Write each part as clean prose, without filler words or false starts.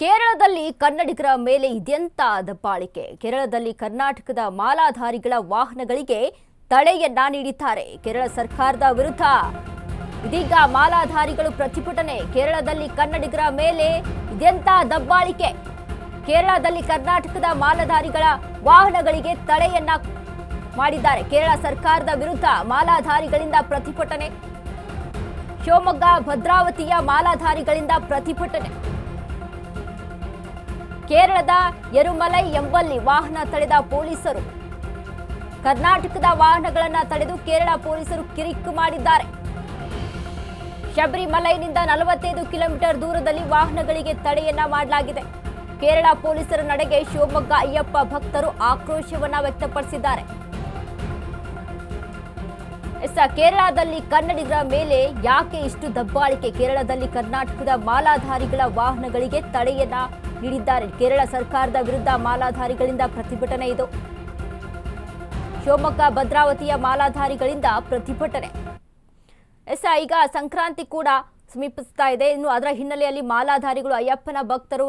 ಕೇರಳದಲ್ಲಿ ಕನ್ನಡಿಗರ ಮೇಲೆ ಇದೆಂತ ದಬ್ಬಾಳಿಕೆ. ಕೇರಳದಲ್ಲಿ ಕರ್ನಾಟಕದ ಮಾಲಾಧಾರಿಗಳ ವಾಹನಗಳಿಗೆ ತಡೆಯನ್ನ ನೀಡಿದ್ದಾರೆ ಕೇರಳ ಸರ್ಕಾರದ ವಿರುದ್ಧ. ಇದೀಗ ಮಾಲಾಧಾರಿಗಳು ಪ್ರತಿಭಟನೆ. ಕೇರಳದಲ್ಲಿ ಕನ್ನಡಿಗರ ಮೇಲೆ ಇದೆಂತ ದಬ್ಬಾಳಿಕೆ. ಕೇರಳದಲ್ಲಿ ಕರ್ನಾಟಕದ ಮಾಲಾಧಾರಿಗಳ ವಾಹನಗಳಿಗೆ ತಡೆಯನ್ನ ಮಾಡಿದ್ದಾರೆ. ಕೇರಳ ಸರ್ಕಾರದ ವಿರುದ್ಧ ಮಾಲಾಧಾರಿಗಳಿಂದ ಪ್ರತಿಭಟನೆ. ಶಿವಮೊಗ್ಗ ಭದ್ರಾವತಿಯ ಮಾಲಾಧಾರಿಗಳಿಂದ ಪ್ರತಿಭಟನೆ. ಕೇರಳದ ಯರುಮಲೈ ಎಂಬಲ್ಲಿ ವಾಹನ ತಡೆದ ಪೊಲೀಸರು ಕರ್ನಾಟಕದ ವಾಹನಗಳನ್ನು ತಡೆದು ಕೇರಳ ಪೊಲೀಸರು ಕಿರಿಕು ಮಾಡಿದ್ದಾರೆ. ಶಬರಿಮಲೈನಿಂದ 45 ಕಿಲೋಮೀಟರ್ ದೂರದಲ್ಲಿ ವಾಹನಗಳಿಗೆ ತಡೆಯನ್ನ ಮಾಡಲಾಗಿದೆ. ಕೇರಳ ಪೊಲೀಸರ ನಡೆಗೆ ಶಿವಮೊಗ್ಗ ಅಯ್ಯಪ್ಪ ಭಕ್ತರು ಆಕ್ರೋಶವನ್ನ ವ್ಯಕ್ತಪಡಿಸಿದ್ದಾರೆ. ಕೇರಳದಲ್ಲಿ ಕನ್ನಡಿಗರ ಮೇಲೆ ಯಾಕೆ ಇಷ್ಟು ದಬ್ಬಾಳಿಕೆ? ಕೇರಳದಲ್ಲಿ ಕರ್ನಾಟಕದ ಮಾಲಾಧಾರಿಗಳ ವಾಹನಗಳಿಗೆ ತಡೆಯನ್ನ ನೀಡಿದ್ದಾರೆ. ಕೇರಳ ಸರ್ಕಾರದ ವಿರುದ್ಧ ಮಾಲಾಧಾರಿಗಳಿಂದ ಪ್ರತಿಭಟನೆ. ಇದು ಶಿವಮೊಗ್ಗ ಭದ್ರಾವತಿಯ ಮಾಲಾಧಾರಿಗಳಿಂದ ಪ್ರತಿಭಟನೆ. ಈಗ ಸಂಕ್ರಾಂತಿ ಕೂಡ ಸಮೀಪಿಸ್ತಾ ಇದೆ. ಇನ್ನು ಅದರ ಹಿನ್ನೆಲೆಯಲ್ಲಿ ಮಾಲಾಧಾರಿಗಳು ಅಯ್ಯಪ್ಪನ ಭಕ್ತರು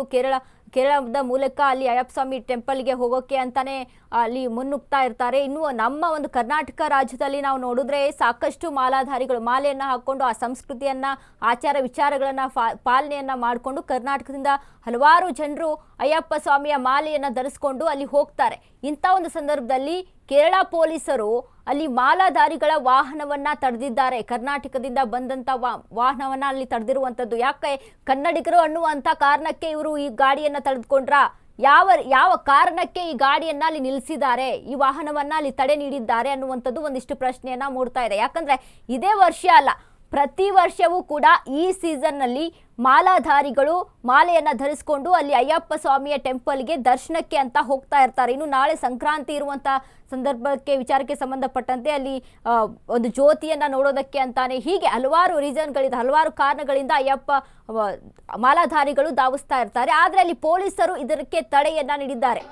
ಕೇರಳದ ಮೂಲಕ ಅಲ್ಲಿ ಅಯ್ಯಪ್ಪ ಸ್ವಾಮಿ ಟೆಂಪಲ್ಗೆ ಹೋಗೋಕೆ ಅಂತಾನೆ ಅಲ್ಲಿ ಮುನ್ನುಗ್ತಾ ಇರ್ತಾರೆ. ಇನ್ನು ನಮ್ಮ ಒಂದು ಕರ್ನಾಟಕ ರಾಜ್ಯದಲ್ಲಿ ನಾವು ನೋಡಿದ್ರೆ ಸಾಕಷ್ಟು ಮಾಲಾಧಾರಿಗಳು ಮಾಲೆಯನ್ನು ಹಾಕೊಂಡು ಆ ಸಂಸ್ಕೃತಿಯನ್ನ ಆಚಾರ ವಿಚಾರಗಳನ್ನ ಪಾಲನೆಯನ್ನ ಮಾಡಿಕೊಂಡು ಕರ್ನಾಟಕದಿಂದ ಹಲವಾರು ಜನರು ಅಯ್ಯಪ್ಪ ಸ್ವಾಮಿಯ ಮಾಲೆಯನ್ನ ಧರಿಸಿಕೊಂಡು ಅಲ್ಲಿ ಹೋಗ್ತಾರೆ. ಇಂಥ ಒಂದು ಸಂದರ್ಭದಲ್ಲಿ ಕೇರಳ ಪೊಲೀಸರು ಅಲ್ಲಿ ಮಾಲಾಧಾರಿಗಳ ವಾಹನವನ್ನ ತಡೆದಿದ್ದಾರೆ. ಕರ್ನಾಟಕದಿಂದ ಬಂದಂತ ವಾಹನವನ್ನ ಅಲ್ಲಿ ತಡೆದಿರುವಂತದ್ದು ಯಾಕೆ? ಕನ್ನಡಿಗರು ಅನ್ನುವಂತ ಕಾರಣಕ್ಕೆ ಇವರು ಈ ಗಾಡಿಯನ್ನ ತಡೆದುಕೊಂಡ್ರ? ಯಾವ ಕಾರಣಕ್ಕೆ ಈ ಗಾಡಿಯನ್ನ ಅಲ್ಲಿ ನಿಲ್ಲಿಸಿದ್ದಾರೆ, ಈ ವಾಹನವನ್ನ ಅಲ್ಲಿ ತಡೆ ನೀಡಿದ್ದಾರೆ ಅನ್ನುವಂಥದ್ದು ಒಂದಿಷ್ಟು ಪ್ರಶ್ನೆಯನ್ನ ಮೂಡ್ತಾ ಇದೆ. ಯಾಕಂದ್ರೆ ಇದೇ ವರ್ಷ ಅಲ್ಲ, ಪ್ರತಿ ವರ್ಷವೂ ಕೂಡ ಈ ಸೀಸನ್ನಲ್ಲಿ ಮಾಲಾಧಾರಿಗಳು ಮಾಲೆಯನ್ನ ಧರಿಸಿಕೊಂಡು ಅಲ್ಲಿ ಅಯ್ಯಪ್ಪ ಸ್ವಾಮಿಯ ಟೆಂಪಲ್ಗೆ ದರ್ಶನಕ್ಕೆ ಅಂತ ಹೋಗ್ತಾ ಇರ್ತಾರೆ. ಇನ್ನು ನಾಳೆ ಸಂಕ್ರಾಂತಿ ಇರುವಂತ ಸಂದರ್ಭಕ್ಕೆ ವಿಚಾರಕ್ಕೆ ಸಂಬಂಧಪಟ್ಟಂತೆ ಅಲ್ಲಿ ಒಂದು ಜ್ಯೋತಿಯನ್ನ ನೋಡೋದಕ್ಕೆ ಅಂತಾನೆ ಹೀಗೆ ಹಲವಾರು ರೀಸನ್ಗಳಿಂದ ಹಲವಾರು ಕಾರಣಗಳಿಂದ ಅಯ್ಯಪ್ಪ ಮಾಲಾಧಾರಿಗಳು ಧಾವಿಸ್ತಾ ಇರ್ತಾರೆ. ಆದ್ರೆ ಅಲ್ಲಿ ಪೊಲೀಸರು ಇದಕ್ಕೆ ತಡೆಯನ್ನ ನೀಡಿದ್ದಾರೆ.